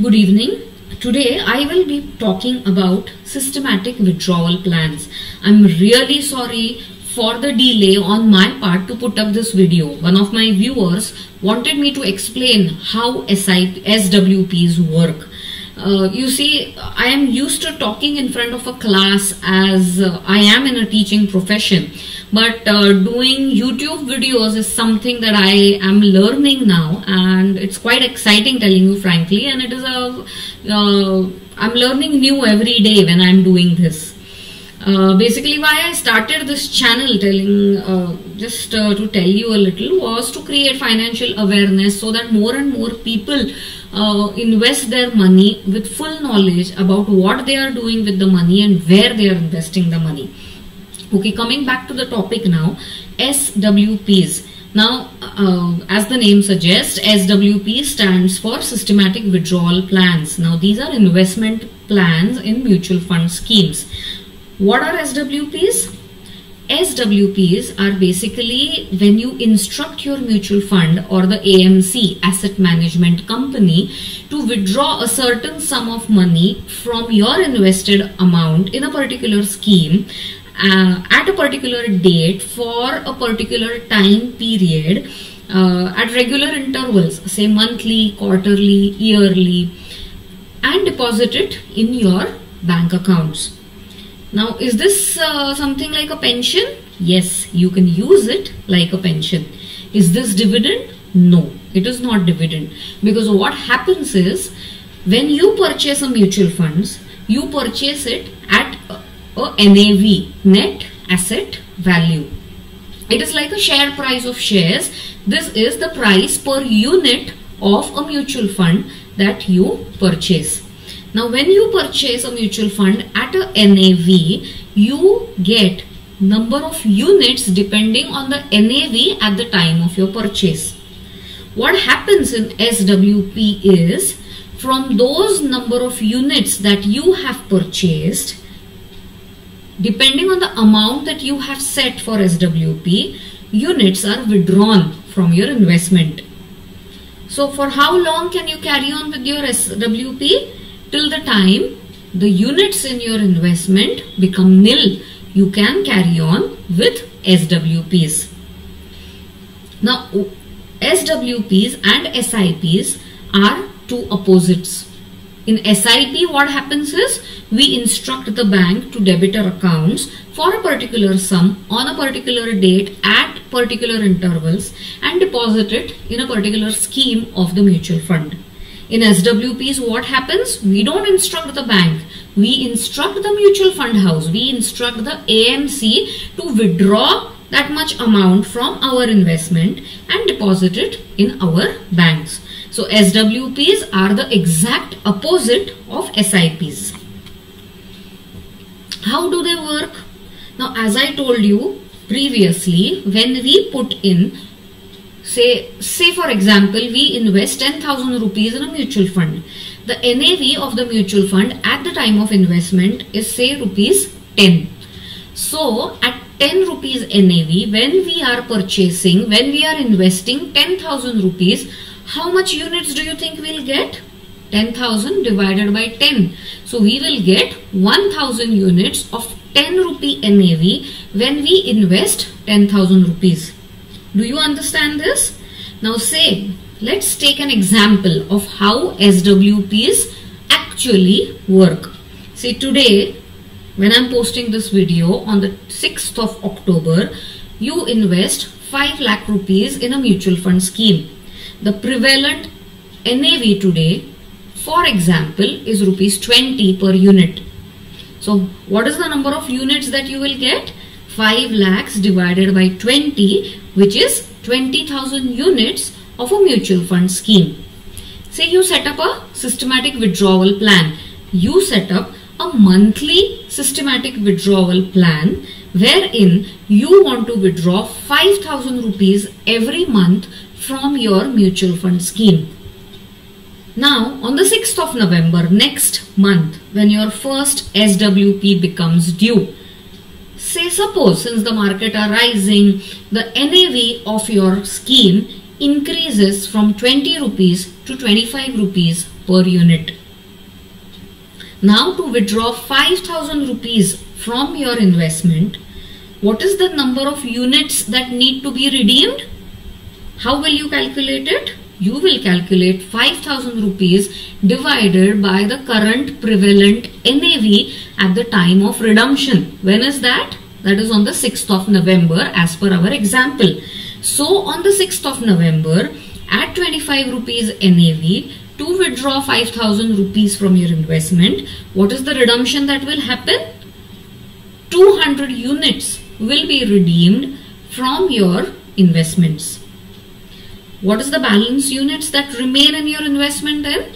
Good evening. Today I will be talking about systematic withdrawal plans. I'm really sorry for the delay on my part to put up this video. One of my viewers wanted me to explain how SWPs work. You see, I am used to talking in front of a class as I am in a teaching profession. But doing YouTube videos is something that I am learning now, and it's quite exciting, telling you frankly, and it is I'm learning new every day when I'm doing this. Basically why I started this channel, just to tell you a little, was to create financial awareness so that more and more people invest their money with full knowledge about what they are doing with the money and where they are investing the money. Okay, coming back to the topic now, SWPs. Now, as the name suggests, SWP stands for Systematic Withdrawal Plans. Now, these are investment plans in mutual fund schemes. What are SWPs? SWPs are basically when you instruct your mutual fund or the AMC, asset management company, to withdraw a certain sum of money from your invested amount in a particular scheme at a particular date for a particular time period at regular intervals, say monthly, quarterly, yearly, and deposit it in your bank accounts. Now, is this something like a pension? Yes, you can use it like a pension. Is this dividend? No, it is not dividend, because what happens is when you purchase a mutual funds, you purchase it at a NAV, net asset value. It is like a share price of shares. This is the price per unit of a mutual fund that you purchase. Now, when you purchase a mutual fund at a NAV, you get number of units depending on the NAV at the time of your purchase. What happens in SWP is, from those number of units that you have purchased, depending on the amount that you have set for SWP, units are withdrawn from your investment. So for how long can you carry on with your SWP? Till the time the units in your investment become nil, you can carry on with SWPs. Now, SWPs and SIPs are two opposites. In SIP, what happens is we instruct the bank to debit our accounts for a particular sum on a particular date at particular intervals and deposit it in a particular scheme of the mutual fund. In SWPs, what happens? We don't instruct the bank. We instruct the mutual fund house. We instruct the AMC to withdraw that much amount from our investment and deposit it in our banks. So SWPs are the exact opposite of SIPs. How do they work? Now, as I told you previously, when we put in, say for example, we invest 10,000 rupees in a mutual fund. The NAV of the mutual fund at the time of investment is, say, rupees 10. So at 10 rupees NAV, when we are purchasing, when we are investing 10,000 rupees, how much units do you think we'll get? 10,000 divided by 10. So we will get 1,000 units of 10 rupee NAV when we invest 10,000 rupees. Do you understand this? Now let's take an example of how SWPs actually work. Say today, when I'm posting this video on the 6th of October, you invest 5 lakh rupees in a mutual fund scheme. The prevalent NAV today, for example, is rupees 20 per unit. So what is the number of units that you will get? 5 lakhs divided by 20, which is 20,000 units of a mutual fund scheme. Say you set up a systematic withdrawal plan. You set up a monthly systematic withdrawal plan wherein you want to withdraw 5,000 rupees every month from your mutual fund scheme. Now, on the 6th of November, next month, when your first SWP becomes due, say suppose since the market are rising, the NAV of your scheme increases from 20 rupees to 25 rupees per unit. Now to withdraw 5,000 rupees from your investment, what is the number of units that need to be redeemed? How will you calculate it? You will calculate 5,000 rupees divided by the current prevalent NAV at the time of redemption. When is that? That is on the 6th of November as per our example. So on the 6th of November at 25 rupees NAV, to withdraw 5,000 rupees from your investment, what is the redemption that will happen? 200 units will be redeemed from your investments. What is the balance units that remain in your investment then?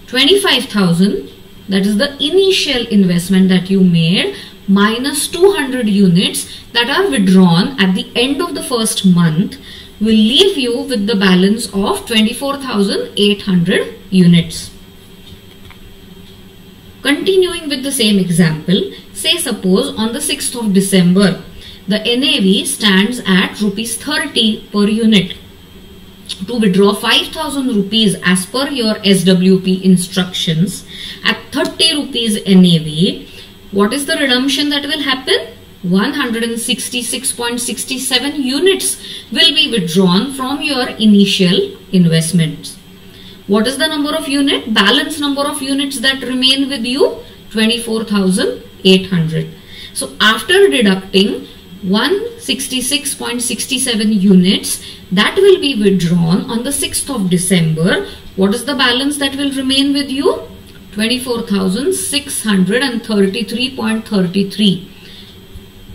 25,000, that is the initial investment that you made, minus 200 units that are withdrawn at the end of the first month, will leave you with the balance of 24,800 units. Continuing with the same example, say suppose on the 6th of December, the NAV stands at rupees 30 per unit. To withdraw 5,000 rupees as per your SWP instructions at 30 rupees NAV, what is the redemption that will happen? 166.67 units will be withdrawn from your initial investments. What is the number of units? Balance number of units that remain with you? 24,800. So after deducting 166.67 units that will be withdrawn on the 6th of December, what is the balance that will remain with you? 24,633.33.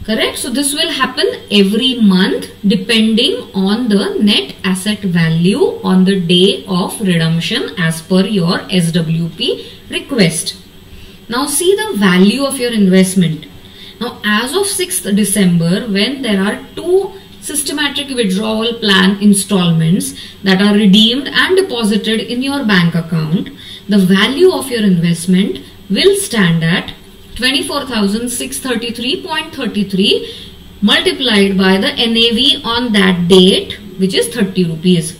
Correct? So this will happen every month depending on the net asset value on the day of redemption as per your SWP request. Now see the value of your investment. Now as of 6th December, when there are two systematic withdrawal plan installments that are redeemed and deposited in your bank account, the value of your investment will stand at 24,633.33 multiplied by the NAV on that date, which is 30 rupees.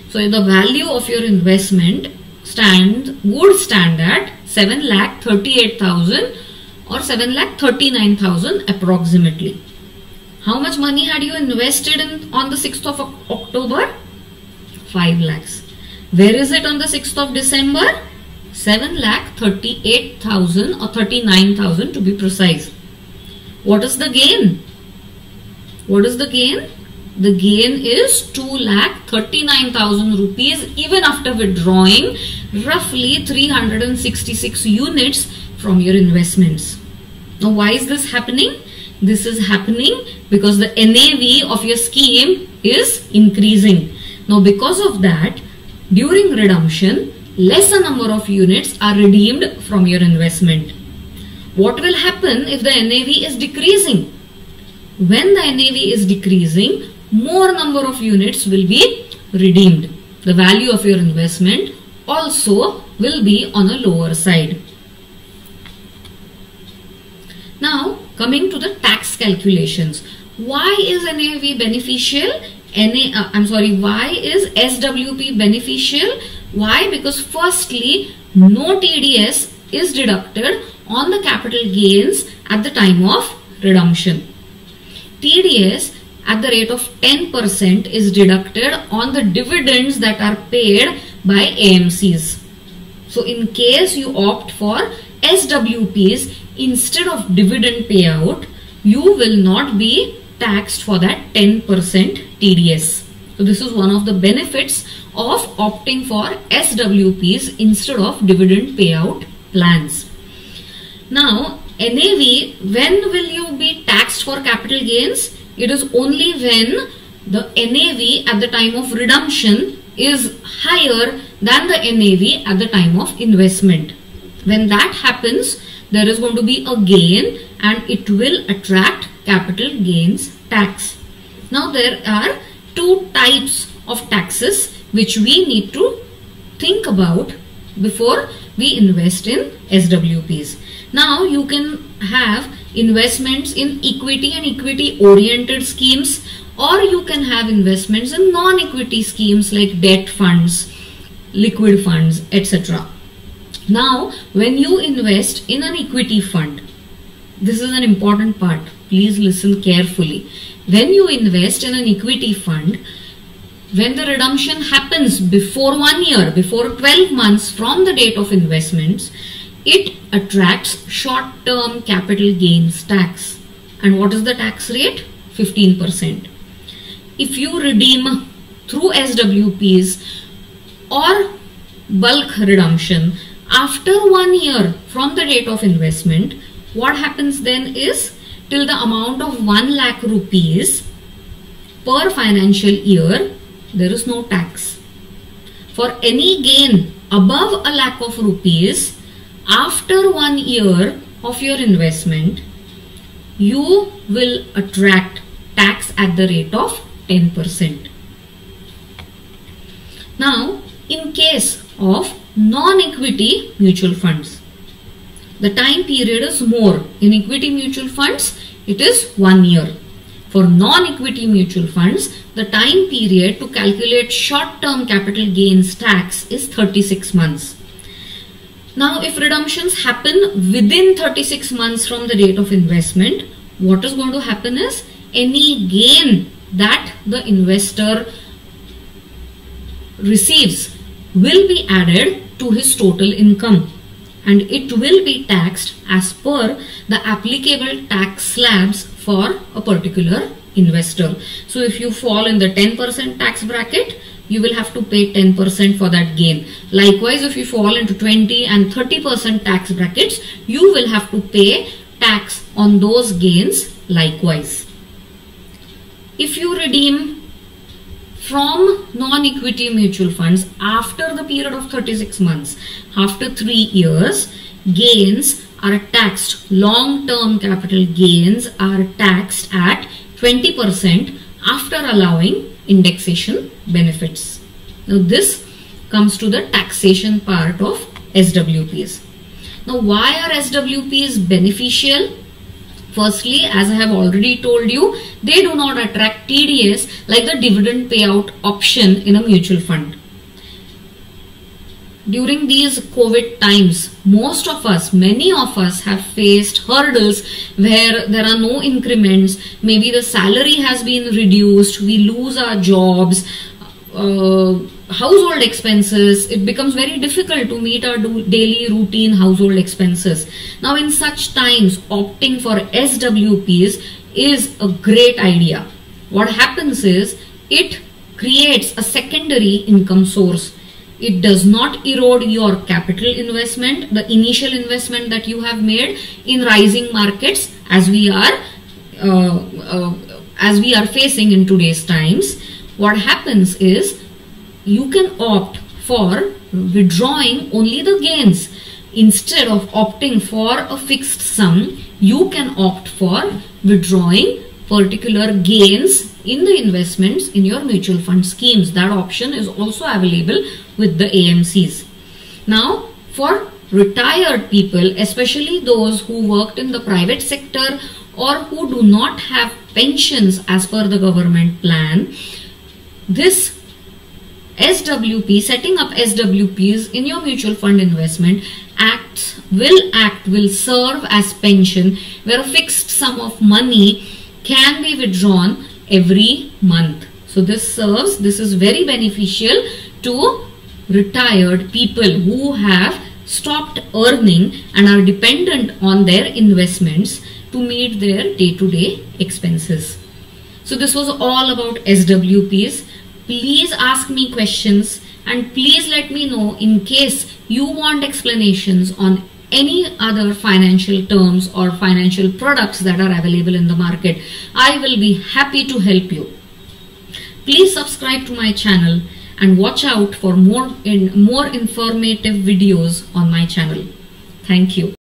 So the value of your investment would stand at 7,38,000 or 7,39,000 approximately. How much money had you invested in on the 6th of October? 5 lakhs. Where is it on the 6th of December? 7,38,000 or 39,000 to be precise. What is the gain? What is the gain? The gain is 2,39,000 rupees even after withdrawing roughly 366 units from your investments. Now why is this happening? This is happening because the NAV of your scheme is increasing. Now because of that, during redemption, lesser number of units are redeemed from your investment. What will happen if the NAV is decreasing? When the NAV is decreasing, more number of units will be redeemed. The value of your investment also will be on a lower side. Now coming to the tax calculations. Why is NAV beneficial? Why is SWP beneficial? Why? Because firstly, no TDS is deducted on the capital gains at the time of redemption. TDS at the rate of 10% is deducted on the dividends that are paid by AMCs. So in case you opt for SWPs instead of dividend payout, you will not be taxed for that 10% TDS. So this is one of the benefits of opting for SWPs instead of dividend payout plans. Now NAV, when will you be taxed for capital gains? It is only when the NAV at the time of redemption is higher than the NAV at the time of investment. When that happens, there is going to be a gain and it will attract capital gains tax. Now there are two types of taxes which we need to think about before we invest in SWPs. Now you can have investments in equity and equity oriented schemes, or you can have investments in non-equity schemes like debt funds, liquid funds, etc. Now, when you invest in an equity fund, this is an important part. Please listen carefully. When you invest in an equity fund, when the redemption happens before 1 year, before 12 months from the date of investments, it attracts short-term capital gains tax. And what is the tax rate? 15%. If you redeem through SWPs or bulk redemption after 1 year from the date of investment, what happens then is, till the amount of 1 lakh rupees per financial year, there is no tax. For any gain above a lakh of rupees after 1 year of your investment, you will attract tax at the rate of 10%. Now, in case of non-equity mutual funds, the time period is more. In equity mutual funds, it is 1 year. For non-equity mutual funds, the time period to calculate short-term capital gains tax is 36 months. Now, if redemptions happen within 36 months from the date of investment, what is going to happen is, any gain that the investor receives will be added to his total income, and it will be taxed as per the applicable tax slabs for a particular investor. So if you fall in the 10% tax bracket, you will have to pay 10% for that gain. Likewise, if you fall into 20 and 30% tax brackets, you will have to pay tax on those gains likewise. If you redeem from non-equity mutual funds after the period of 36 months, after 3 years, gains are taxed. Long-term capital gains are taxed at 20% after allowing indexation benefits. Now this comes to the taxation part of SWPs. Now, why are SWPs beneficial? Firstly, as I have already told you, they do not attract TDS like the dividend payout option in a mutual fund. During these COVID times, most of us, many of us have faced hurdles where there are no increments. Maybe the salary has been reduced, we lose our jobs, household expenses. It becomes very difficult to meet our daily routine household expenses. Now, in such times, opting for SWPs is a great idea. What happens is, it creates a secondary income source. It does not erode your capital investment, the initial investment that you have made in rising markets as we are facing in today's times. What happens is, you can opt for withdrawing only the gains. Instead of opting for a fixed sum, you can opt for withdrawing particular gains in the investments in your mutual fund schemes. That option is also available with the AMCs. Now, for retired people, especially those who worked in the private sector or who do not have pensions as per the government plan, this SWP, setting up SWPs in your mutual fund investment will serve as pension, where a fixed sum of money can be withdrawn every month. So this is very beneficial to retired people who have stopped earning and are dependent on their investments to meet their day-to-day expenses. So this was all about SWPs. Please ask me questions and please let me know in case you want explanations on any other financial terms or financial products that are available in the market. I will be happy to help you. Please subscribe to my channel and watch out for more informative videos on my channel. Thank you.